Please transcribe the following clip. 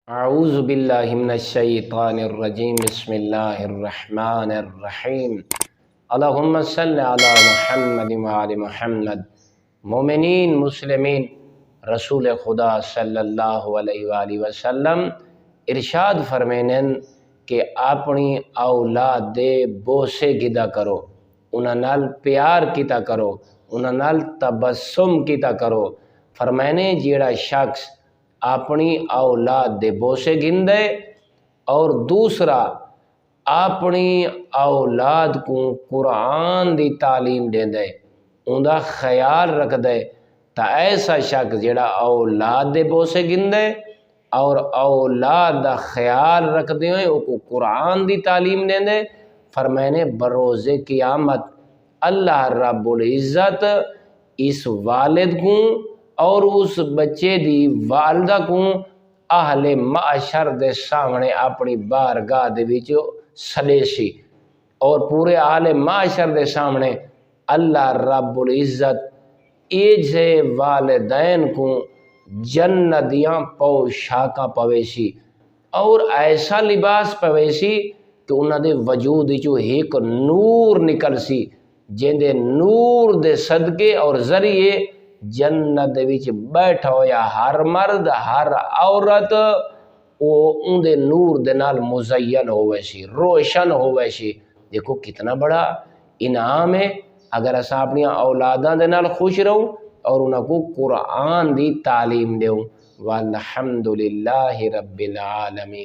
اعوذ باللہ من الشیطان الرجیم بسم اللہ الرحمن الرحیم اللہم صلی علی محمد وعلی محمد۔ مومنین مسلمین، رسول خدا صلی اللہ علیہ وآلہ وسلم ارشاد فرمینن کہ اپنی اولاد دے بوسے گدا کرو، انہاں نال پیار کیتا کرو، انہاں نال تبسم کیتا کرو۔ فرمانے جیڑا شخص اپنی اولاد دے بوسے گندے اور دوسرا اپنی اولاد کو قرآن دی تعلیم دے دے، ان دا خیال رکھ دے، تا ایسا شخص جڑا اولاد دے بوسے گندے اور اولاد دا خیال رکھ دے ہوئے او کو قرآن دی تعلیم دے دے، فرمانے بروز قیامت اللہ رب العزت اس والد کو اور اس بچے دی والدہ کو اہل معاشر دے سامنے اپنی بارگاہ دے وچ سلیسی، اور پورے اہل معاشر دے سامنے اللہ رب العزت ایجے والدین کو جنتیاں پوشاکاں پویسی اور ایسا لباس پویسی کہ انہاں دے وجود وچوں ایک نور نکل سی، جن دے نور دے صدقے اور ذریعے جنت دے وچ بیٹھا ہویا ہر مرد ہر عورت او ان دے نور دے نال مزین ہوئے سی، روشن ہوئے سی۔ دیکھو کتنا بڑا انعام ہے اگر اسا اپنی اولاداں دے نال خوش رہوں اور انہاں کو قرآن دی تعلیم دیوں۔ والحمدللہ رب العالمین۔